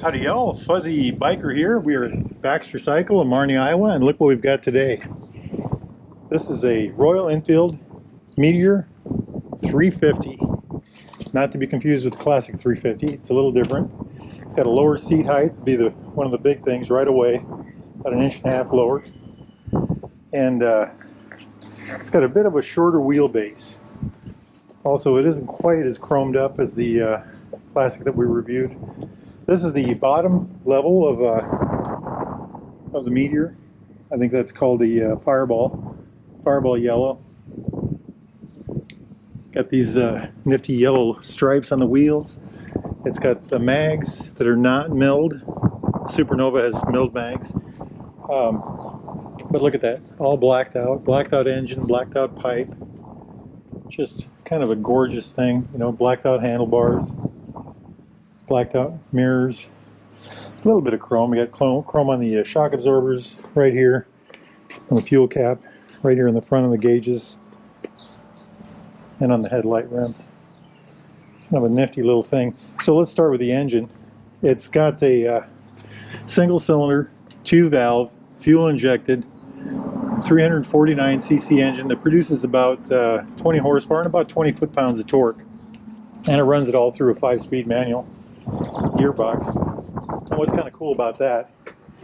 Howdy y'all, Fuzzy Biker here. We are at Baxter Cycle in Marnie, Iowa, and look what we've got today. This is a Royal Enfield Meteor 350. Not to be confused with the classic 350, it's a little different. It's got a lower seat height, to be one of the big things right away, about 1.5 inches lower. And it's got a bit of a shorter wheelbase. Also, it isn't quite as chromed up as the classic that we reviewed. This is the bottom level of the Meteor. I think that's called the Fireball Yellow. Got these nifty yellow stripes on the wheels. It's got the mags that are not milled. Supernova has milled mags. But look at that, all blacked out engine, blacked out pipe. Just kind of a gorgeous thing, you know, blacked out handlebars. Blacked out mirrors, a little bit of chrome. We got chrome on the shock absorbers right here, on the fuel cap, right here in the front of the gauges, and on the headlight rim. Kind of a nifty little thing. So let's start with the engine. It's got a single cylinder, 2-valve, fuel injected, 349cc engine that produces about 20 horsepower and about 20 foot-pounds of torque. And it runs it all through a 5-speed manual gearbox. And what's kind of cool about that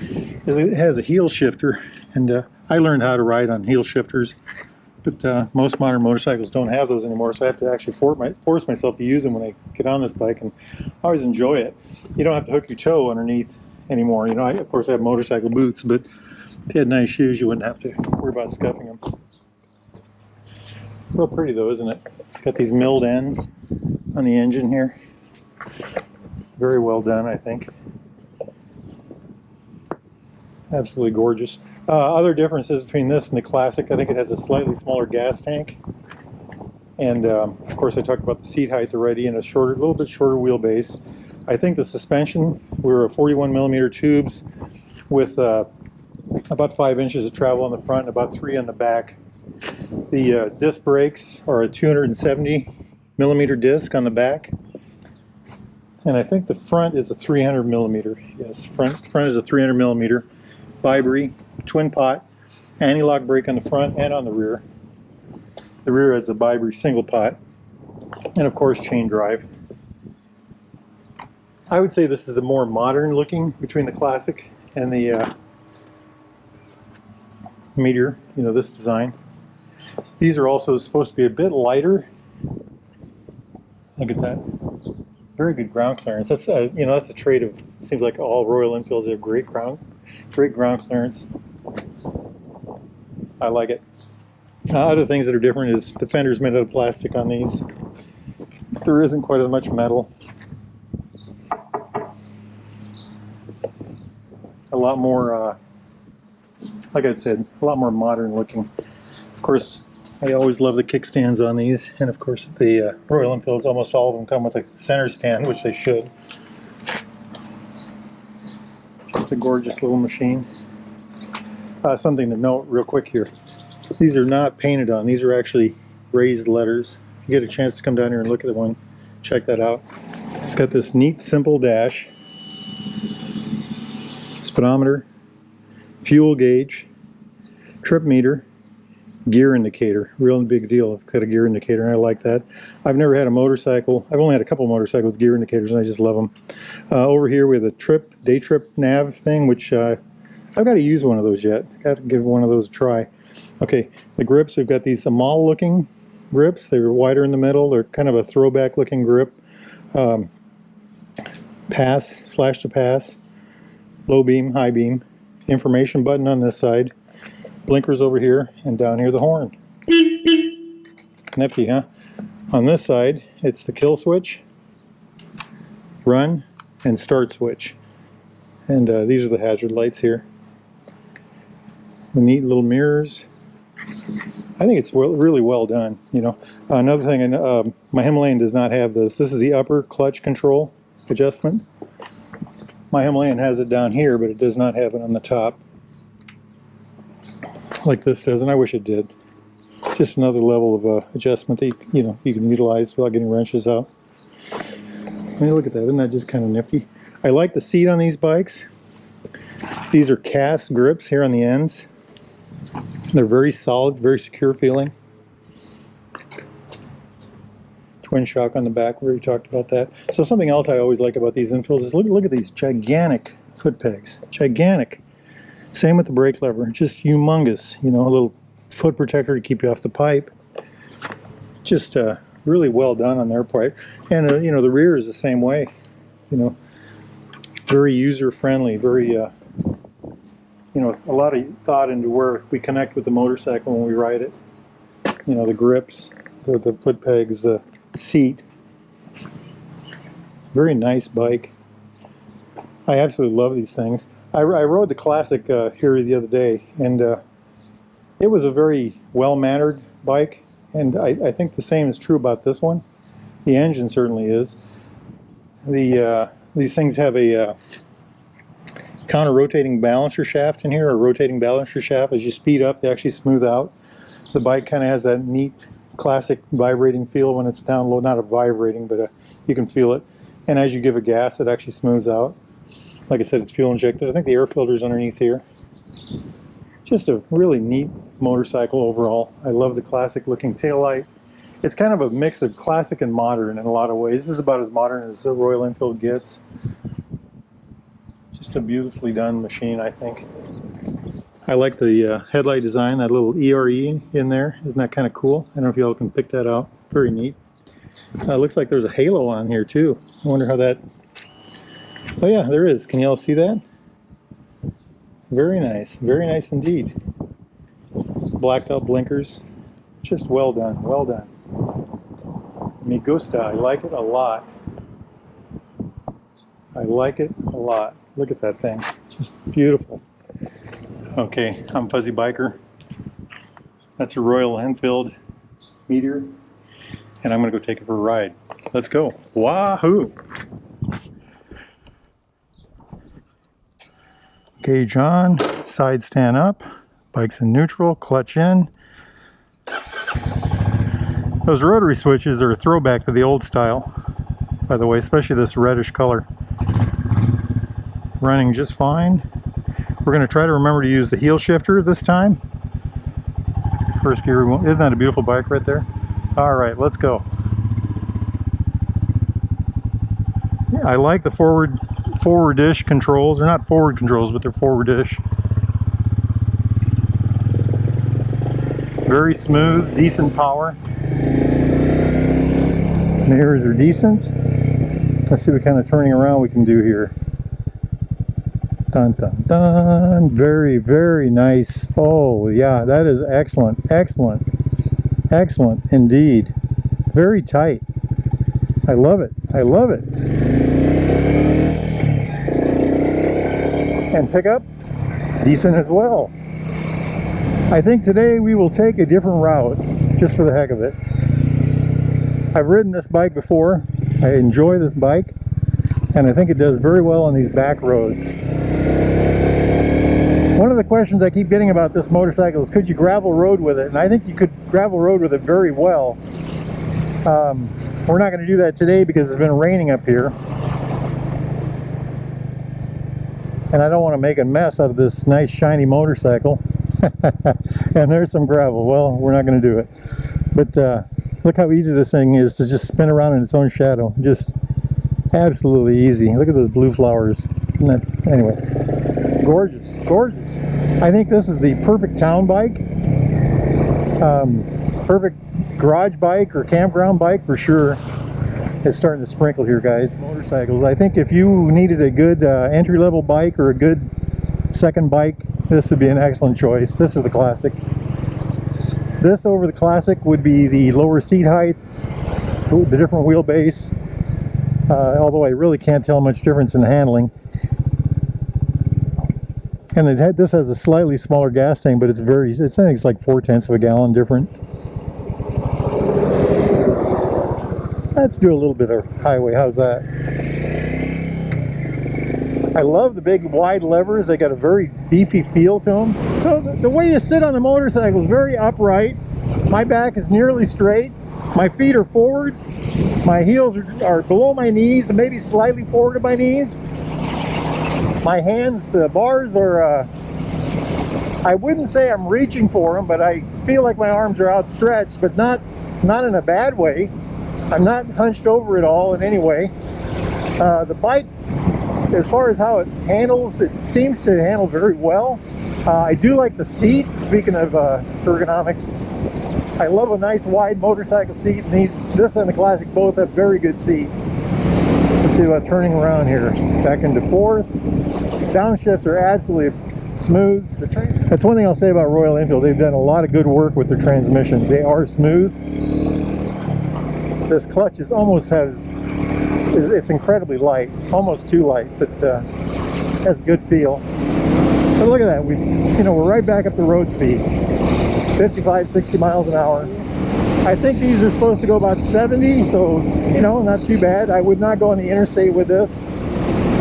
is it has a heel shifter, and I learned how to ride on heel shifters, but most modern motorcycles don't have those anymore, so I have to actually force myself to use them when I get on this bike, and I always enjoy it. You don't have to hook your toe underneath anymore. You know, of course I have motorcycle boots, but if you had nice shoes you wouldn't have to worry about scuffing them. Real pretty though, isn't it? It's got these milled ends on the engine here. Very well done, I think. Absolutely gorgeous. Other differences between this and the classic, I think it has a slightly smaller gas tank. And of course I talked about the seat height already, and a little bit shorter wheelbase. I think the suspension, we were 41mm tubes with about 5 inches of travel on the front and about 3 on the back. The disc brakes are a 270mm disc on the back. And I think the front is a 300mm. Yes, front is a 300mm Vibri twin pot anti-lock brake on the front and on the rear. The rear has a Vibri single pot, and of course chain drive. I would say this is the more modern looking between the classic and the Meteor. You know, this design. These are also supposed to be a bit lighter. Look at that. Very good ground clearance. That's you know, that's a trait of, it seems like all Royal Enfields have great ground clearance. I like it. Other things that are different is the fender's made out of plastic on these. There isn't quite as much metal. A lot more, like I said, a lot more modern looking. Of course, I always love the kickstands on these, and of course the Royal Enfields, almost all of them come with a center stand, which they should. Just a gorgeous little machine. Something to note real quick here. These are not painted on, these are actually raised letters. If you get a chance to come down here and look at the one, check that out. It's got this neat, simple dash, speedometer, fuel gauge, trip meter, gear indicator. Real big deal. It's got a gear indicator, and I like that. I've never had a motorcycle. I've only had a couple motorcycles with gear indicators, and I just love them. Over here we have the day trip nav thing, which I've got to use one of those yet. I've got to give one of those a try. Okay, the grips, we've got these Amal looking grips. They're wider in the middle. They're kind of a throwback looking grip. Flash to pass, low beam, high beam. Information button on this side. Blinkers over here, and down here the horn. Nifty, huh? On this side, it's the kill switch, run, and start switch. And these are the hazard lights here. The neat little mirrors. I think it's really well done. You know, another thing, my Himalayan does not have this. This is the upper clutch control adjustment. My Himalayan has it down here, but it does not have it on the top, like this does, and I wish it did. Just another level of adjustment that you can utilize without getting wrenches out. I mean, look at that, isn't that just kind of nifty? I like the seat on these bikes. These are cast grips here on the ends. They're very solid, very secure feeling. Twin shock on the back, we already talked about that. So something else I always like about these Enfields is look at these gigantic foot pegs. Gigantic. Same with the brake lever, just humongous. You know, a little foot protector to keep you off the pipe. Just really well done on their part. And you know, the rear is the same way. You know, very user-friendly, very, you know, a lot of thought into where we connect with the motorcycle when we ride it. You know, the grips, the foot pegs, the seat. Very nice bike. I absolutely love these things. I rode the Classic here the other day, and it was a very well-mannered bike, and I think the same is true about this one. The engine certainly is. These things have a counter-rotating balancer shaft in here, or rotating balancer shaft. As you speed up, they actually smooth out. The bike kind of has that neat Classic vibrating feel when it's down low. Not a vibrating, but you can feel it. And as you give it gas, it actually smooths out. Like I said, it's fuel injected. I think the air filter's underneath here. Just a really neat motorcycle overall. I love the classic looking taillight. It's kind of a mix of classic and modern in a lot of ways. This is about as modern as the Royal Enfield gets. Just a beautifully done machine, I think. I like the headlight design, that little ERE in there. Isn't that kind of cool? I don't know if y'all can pick that out. Very neat. Looks like there's a halo on here too. I wonder how that... Oh yeah, there is. Can y'all see that? Very nice indeed. Blacked out blinkers. Just well done, well done. Me gusta, I like it a lot. I like it a lot. Look at that thing, just beautiful. Okay, I'm Fuzzy Biker. That's a Royal Enfield Meteor, and I'm gonna go take it for a ride. Let's go. Wahoo! Gauge on, side stand up, bike's in neutral, clutch in. Those rotary switches are a throwback to the old style, by the way, especially this reddish color. Running just fine. We're going to try to remember to use the heel shifter this time. First gear, isn't that a beautiful bike right there? All right, let's go. Yeah, I like the forward-ish controls. They're not forward controls, but they're forward-ish. Very smooth, decent power. Mirrors are decent. Let's see what kind of turning around we can do here. Dun dun dun. Very, very nice. Oh yeah, that is excellent. Excellent. Excellent indeed. Very tight. I love it. I love it. And pickup, decent as well. I think today we will take a different route, just for the heck of it. I've ridden this bike before. I enjoy this bike, and I think it does very well on these back roads. One of the questions I keep getting about this motorcycle is, could you gravel road with it? And I think you could gravel road with it very well. We're not going to do that today because it's been raining up here. And I don't want to make a mess out of this nice shiny motorcycle. And there's some gravel. Well, we're not going to do it. But look how easy this thing is to just spin around in its own shadow. Just absolutely easy. Look at those blue flowers. Isn't that, anyway, gorgeous, gorgeous. I think this is the perfect town bike. Perfect garage bike or campground bike for sure. It's starting to sprinkle here, guys. Motorcycles. I think if you needed a good entry-level bike or a good second bike, this would be an excellent choice. This is the Classic. This over the Classic would be the lower seat height, the different wheelbase, although I really can't tell much difference in the handling. And this has a slightly smaller gas tank, but I think it's like 0.4 of a gallon difference. Let's do a little bit of highway. How's that? I love the big wide levers. They got a very beefy feel to them. So the way you sit on the motorcycle is very upright. My back is nearly straight. My feet are forward. My heels are below my knees, and maybe slightly forward of my knees. My hands, the bars are, I wouldn't say I'm reaching for them, but I feel like my arms are outstretched, but not in a bad way. I'm not hunched over at all in any way. The bike, as far as how it handles, it seems to handle very well. I do like the seat. Speaking of ergonomics, I love a nice wide motorcycle seat, and this and the Classic both have very good seats. Let's see about turning around here. Back into fourth. Downshifts are absolutely smooth. That's one thing I'll say about Royal Enfield. They've done a lot of good work with their transmissions. They are smooth. This clutch is it's incredibly light, almost too light, but has a good feel. But look at that, we're right back up to road speed, 55, 60 miles an hour. I think these are supposed to go about 70, so not too bad. I would not go on the interstate with this.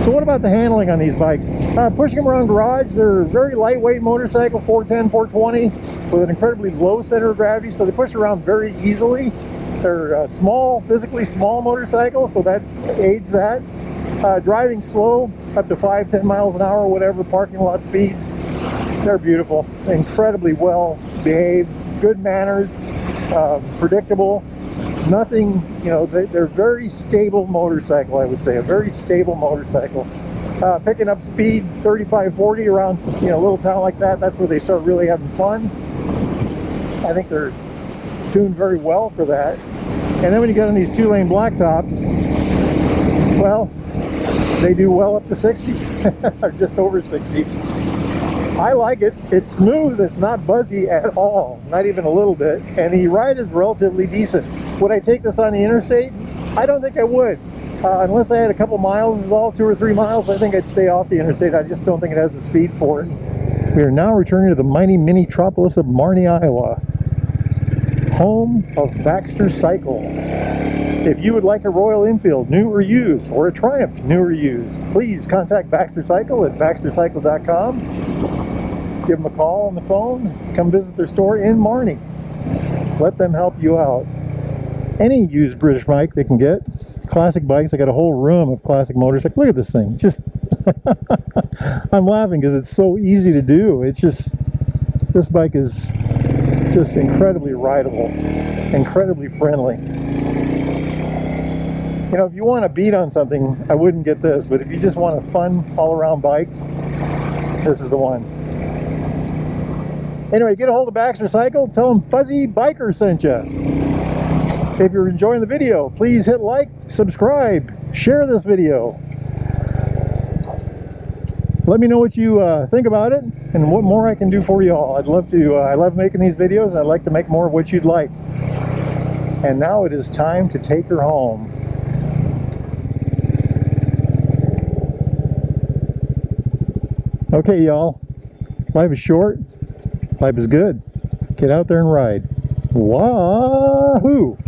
So what about the handling on these bikes? Pushing them around garage, they're a very lightweight motorcycle, 410, 420, with an incredibly low center of gravity, so they push around very easily. They're small, physically small motorcycles, so that aids that. Driving slow, up to 5-10 miles an hour, whatever, parking lot speeds, they're beautiful. Incredibly well behaved, good manners, predictable. Nothing, they're very stable motorcycle, I would say, a very stable motorcycle. Picking up speed 35, 40 around, a little town like that, that's where they start really having fun. I think they're tuned very well for that. And then when you get on these 2-lane blacktops, well, they do well up to 60 or just over 60. I like it. It's smooth. It's not buzzy at all, not even a little bit. And the ride is relatively decent. Would I take this on the interstate? I don't think I would. Unless I had a couple miles is all, 2 or 3 miles, I think I'd stay off the interstate. I just don't think it has the speed for it. We are now returning to the mighty mini-tropolis of Marnie, Iowa, home of Baxter Cycle. If you would like a Royal Enfield, new or used, or a Triumph, new or used, please contact Baxter Cycle at baxtercycle.com. Give them a call on the phone. Come visit their store in Marnie. Let them help you out. Any used British bike they can get. Classic bikes. I got a whole room of classic motorcycles. Look at this thing. Just, I'm laughing because it's so easy to do. It's just, this bike is just incredibly rideable, incredibly friendly. If you want to beat on something, I wouldn't get this, but if you just want a fun all-around bike, this is the one. Anyway, get a hold of Baxter Cycle, tell them Fuzzy Biker sent you. If you're enjoying the video, please hit like, subscribe, share this video. Let me know what you think about it and what more I can do for you all. I'd love to, I love making these videos, and I'd like to make more of what you'd like. And now it is time to take her home. Okay, y'all, life is short, life is good. Get out there and ride. Wahoo!